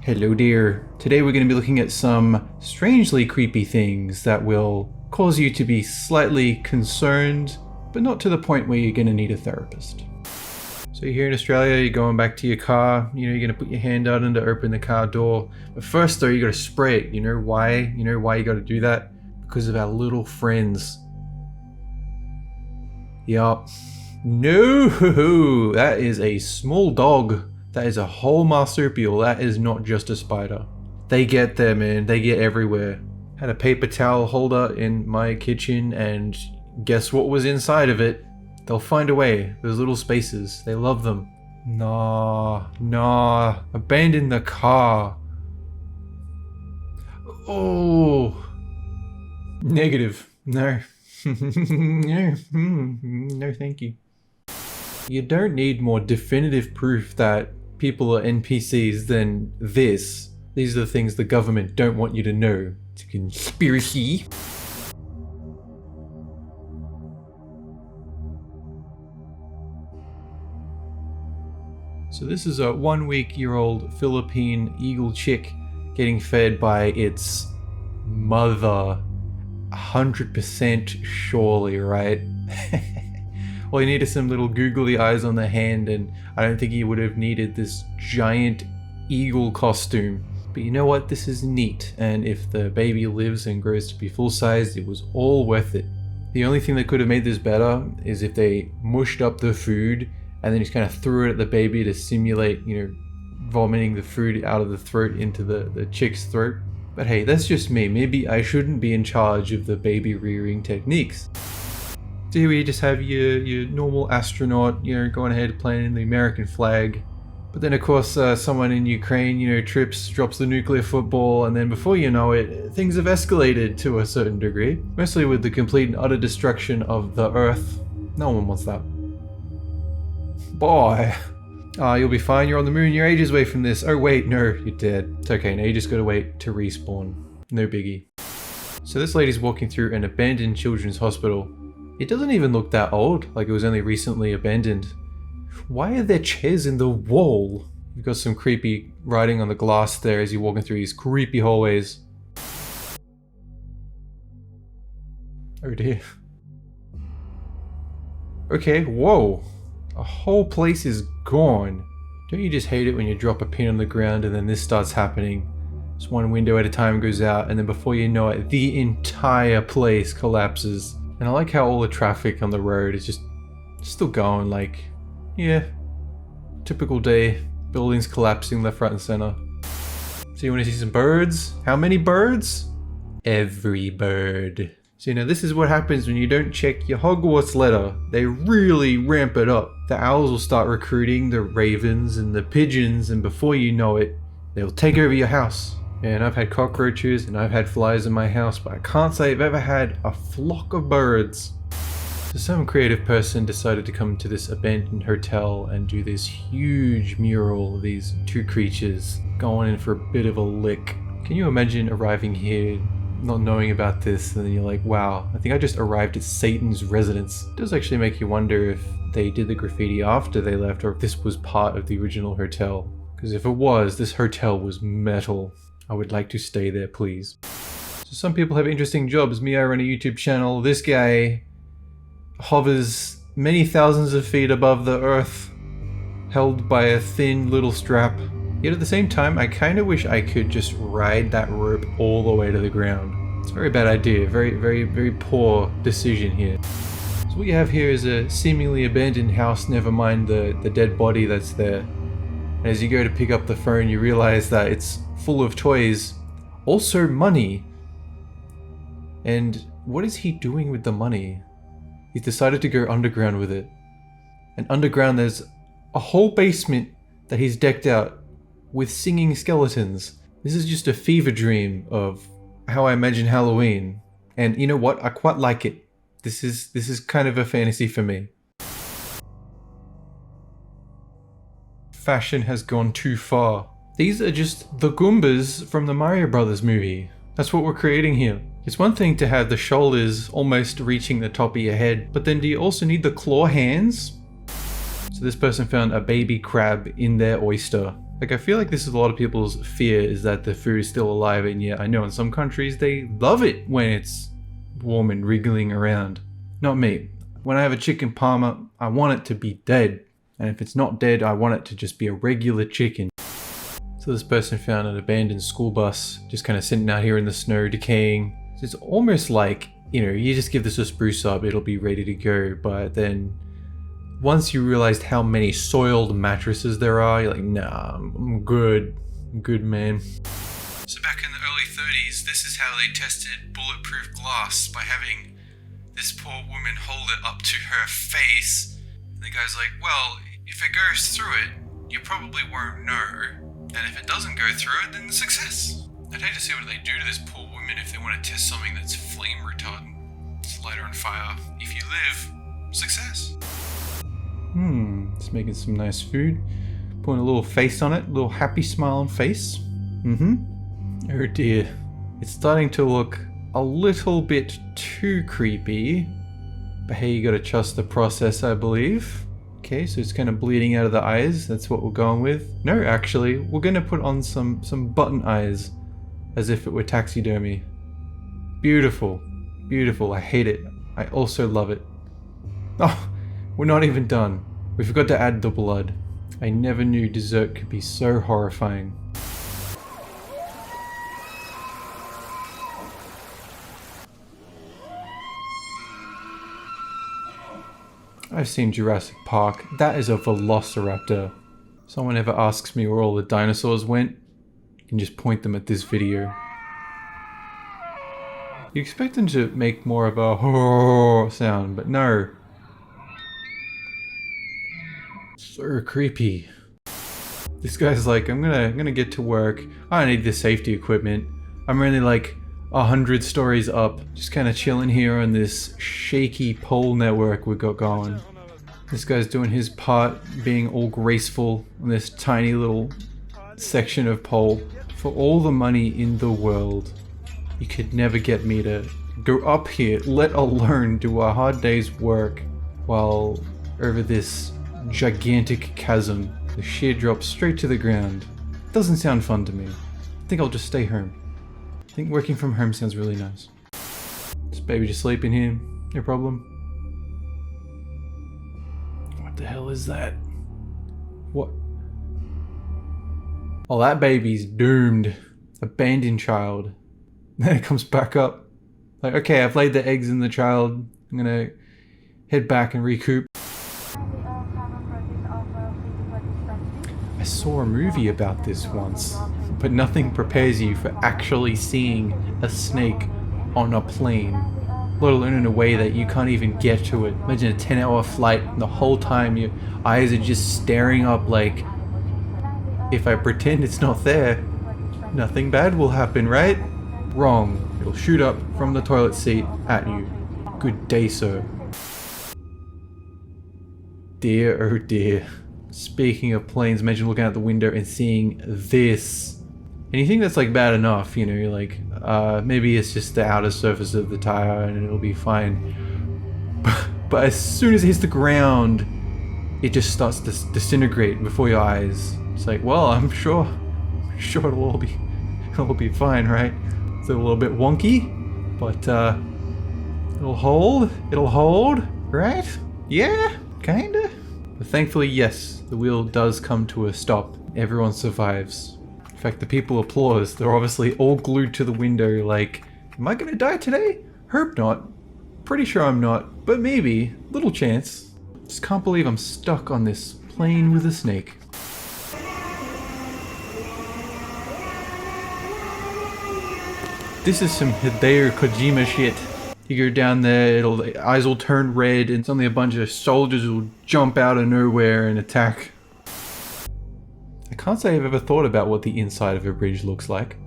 Hello dear. Today we're going to be looking at some strangely creepy things that will cause you to be slightly concerned, but not to the point where you're going to need a therapist. So you're here in Australia, you're going back to your car, you're going to put your hand out and to open the car door. But first though, you got to spray it. You know why? You know why you got to do that? Because of our little friends. Yup. No, that is a small dog. That is a whole marsupial. That is not just a spider. They get there, man. They get everywhere. Had a paper towel holder in my kitchen, and guess what was inside of it? They'll find a way. Those little spaces. They love them. Nah. Abandon the car. Oh. Negative. No. No, thank you. You don't need more definitive proof that people are NPCs than this. These are the things the government don't want you to know. It's a conspiracy. So this is a 1-week-old Philippine eagle chick getting fed by its mother. 100% surely, right? All you need is some little googly eyes on the hand, and I don't think he would have needed this giant eagle costume. But you know what? This is neat, and if the baby lives and grows to be full-sized, it was all worth it. The only thing that could have made this better is if they mushed up the food and then just kind of threw it at the baby to simulate, vomiting the food out of the throat into the chick's throat. But hey, that's just me. Maybe I shouldn't be in charge of the baby rearing techniques. So here we just have your normal astronaut, going ahead planting the American flag. But then of course someone in Ukraine, trips, drops the nuclear football, and then before you know it, things have escalated to a certain degree. Mostly with the complete and utter destruction of the Earth. No one wants that. Boy. You'll be fine, you're on the moon, you're ages away from this. Oh wait, no, you're dead. It's okay, now you just gotta wait to respawn. No biggie. So this lady's walking through an abandoned children's hospital. It doesn't even look that old, like it was only recently abandoned. Why are there chairs in the wall? You've got some creepy writing on the glass there as you're walking through these creepy hallways. Oh dear. Okay, whoa. A whole place is gone. Don't you just hate it when you drop a pin on the ground and then this starts happening? Just one window at a time goes out, and then before you know it, the entire place collapses. And I like how all the traffic on the road is just still going, like, yeah, typical day. Buildings collapsing left, right, and center. So you want to see some birds? How many birds? Every bird. So this is what happens when you don't check your Hogwarts letter. They really ramp it up. The owls will start recruiting the ravens and the pigeons, and before you know it, they'll take over your house. And I've had cockroaches and I've had flies in my house, but I can't say I've ever had a flock of birds. So some creative person decided to come to this abandoned hotel and do this huge mural of these two creatures going in for a bit of a lick. Can you imagine arriving here not knowing about this, and then you're like, wow, I think I just arrived at Satan's residence. It does actually make you wonder if they did the graffiti after they left, or if this was part of the original hotel. Because if it was, this hotel was metal. I would like to stay there, please. So some people have interesting jobs. Me, I run a YouTube channel. This guy hovers many thousands of feet above the earth, held by a thin little strap. Yet at the same time, I kind of wish I could just ride that rope all the way to the ground. It's a very bad idea. Very poor decision here. So what you have here is a seemingly abandoned house, never mind the dead body that's there. And as you go to pick up the phone, you realize that it's full of toys, also money. And what is he doing with the money? He's decided to go underground with it. And underground there's a whole basement that he's decked out with singing skeletons. This is just a fever dream of how I imagine Halloween. And you know what? I quite like it. This is kind of a fantasy for me. Fashion has gone too far. These are just the Goombas from the Mario Brothers movie. That's what we're creating here. It's one thing to have the shoulders almost reaching the top of your head, but then do you also need the claw hands? So this person found a baby crab in their oyster. Like, I feel like this is a lot of people's fear, is that the food is still alive, and yet I know in some countries they love it when it's warm and wriggling around. Not me. When I have a chicken parma, I want it to be dead. And if it's not dead, I want it to just be a regular chicken. So this person found an abandoned school bus, just kind of sitting out here in the snow, decaying. So it's almost like, you know, you just give this a spruce up, it'll be ready to go. But then once you realized how many soiled mattresses there are, you're like, nah, I'm good. I'm good, man. So back in the early 30s, this is how they tested bulletproof glass, by having this poor woman hold it up to her face. And the guy's like, well, if it goes through it, you probably won't know. And if it doesn't go through it, then success. I'd hate to see what they do to this poor woman if they want to test something that's flame retardant. Just light her on fire. If you live, success. It's making some nice food. Putting a little face on it, a little happy smiling face. Oh dear. It's starting to look a little bit too creepy. But hey, you gotta trust the process, I believe. Okay, so it's kind of bleeding out of the eyes. That's what we're going with. No, actually, we're gonna put on some button eyes, as if it were taxidermy. Beautiful. Beautiful. I hate it. I also love it. Oh, we're not even done. We forgot to add the blood. I never knew dessert could be so horrifying. I've seen Jurassic Park. That is a velociraptor. If someone ever asks me where all the dinosaurs went, you can just point them at this video. You expect them to make more of a horror sound, but no. So creepy. This guy's like, I'm gonna get to work. I don't need the safety equipment. I'm really like 100 stories up, just kind of chilling here on this shaky pole network we got going. This guy's doing his part, being all graceful on this tiny little section of pole. For all the money in the world, you could never get me to go up here, let alone do a hard day's work, while over this gigantic chasm, the sheer drop straight to the ground. Doesn't sound fun to me. I think I'll just stay home. I think working from home sounds really nice. This baby just sleeping here, no problem. What the hell is that? What? Oh, that baby's doomed. Abandoned child. Then it comes back up. Like, okay, I've laid the eggs in the child. I'm gonna head back and recoup. I saw a movie about this once, but nothing prepares you for actually seeing a snake on a plane, let alone in a way that you can't even get to it. Imagine a 10-hour flight and the whole time your eyes are just staring up like, if I pretend it's not there, nothing bad will happen, right? Wrong. It'll shoot up from the toilet seat at you. Good day, sir. Dear, oh dear. Speaking of planes, imagine looking out the window and seeing this. And you think that's like bad enough, you know, you're like, maybe it's just the outer surface of the tire and it'll be fine. But as soon as it hits the ground, it just starts to disintegrate before your eyes. It's like, well, I'm sure it'll all be fine, right? It's a little bit wonky, but it'll hold, right? Yeah, kinda. But thankfully, yes, the wheel does come to a stop. Everyone survives. In fact, the people applause. They're obviously all glued to the window like, am I gonna die today? Hope not. Pretty sure I'm not, but maybe. Little chance. Just can't believe I'm stuck on this plane with a snake. This is some Hideo Kojima shit. You go down there, the eyes will turn red, and suddenly a bunch of soldiers will jump out of nowhere and attack. I can't say I've ever thought about what the inside of a bridge looks like.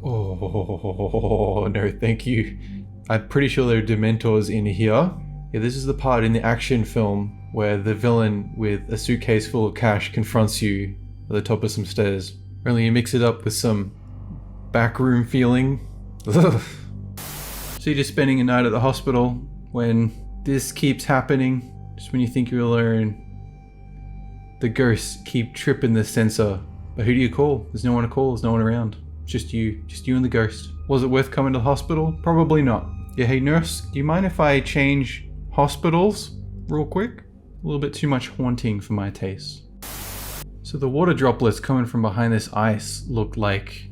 Oh, no thank you. I'm pretty sure there are Dementors in here. Yeah, this is the part in the action film where the villain with a suitcase full of cash confronts you at the top of some stairs. Only you mix it up with some backroom feeling. Ugh. So you're just spending a night at the hospital when this keeps happening. Just when you think you're alone, the ghosts keep tripping the sensor But who do you call? There's no one to call, there's no one around. It's just you and the ghost. Was it worth coming to the hospital? Probably not. Yeah, hey nurse, do you mind if I change hospitals real quick? A little bit too much haunting for my taste. So the water droplets coming from behind this ice looked like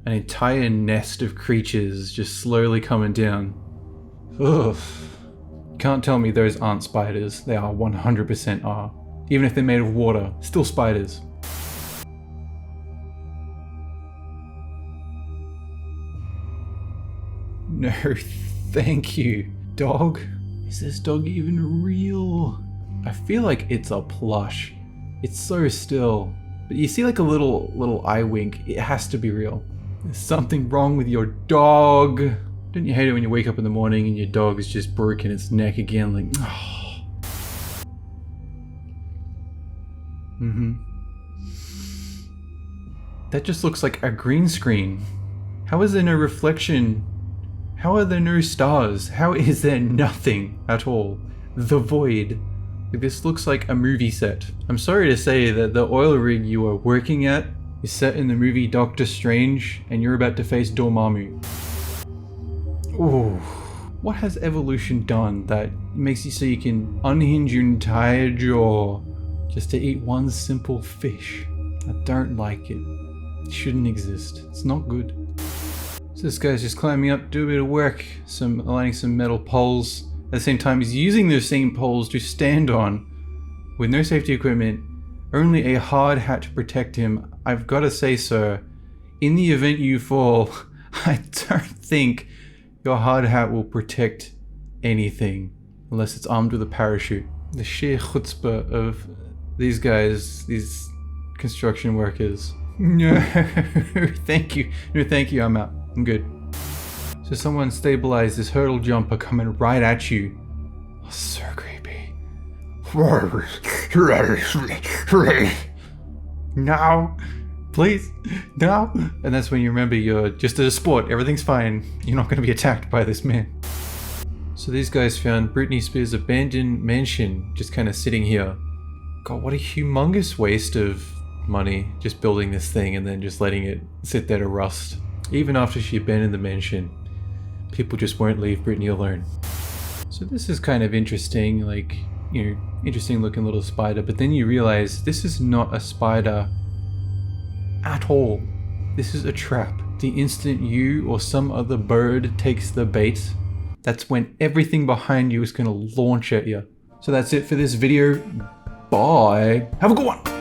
an entire nest of creatures just slowly coming down. Ugh. You can't tell me those aren't spiders. They are 100% are. Even if they're made of water, still spiders. No, thank you. Dog? Is this dog even real? I feel like it's a plush. It's so still. But you see like a little eye wink. It has to be real. There's something wrong with your dog. Don't you hate it when you wake up in the morning and your dog is just broken its neck again? Like, oh. That just looks like a green screen. How is there no reflection? How are there no stars? How is there nothing at all? The void. This looks like a movie set. I'm sorry to say that the oil rig you are working at is set in the movie Doctor Strange and you're about to face Dormammu. Ooh. What has evolution done that makes you so you can unhinge your entire jaw just to eat one simple fish? I don't like it. It shouldn't exist. It's not good. So this guy's just climbing up, do a bit of work, aligning some metal poles. At the same time, he's using those same poles to stand on with no safety equipment, only a hard hat to protect him. I've got to say, sir, in the event you fall, I don't think your hard hat will protect anything unless it's armed with a parachute. The sheer chutzpah of these guys, these construction workers. No, thank you. No, thank you. I'm out. I'm good. So someone stabilized this hurdle jumper coming right at you. Oh, so creepy. No, please, no. And that's when you remember you're just a sport. Everything's fine. You're not going to be attacked by this man. So these guys found Britney Spears' abandoned mansion just kind of sitting here. God, what a humongous waste of money just building this thing and then just letting it sit there to rust. Even after she abandoned the mansion, people just won't leave Britney alone. So this is kind of interesting, like, you know, interesting looking little spider, but then you realize this is not a spider at all. This is a trap. The instant you or some other bird takes the bait, that's when everything behind you is going to launch at you. So that's it for this video. Bye. Have a good one.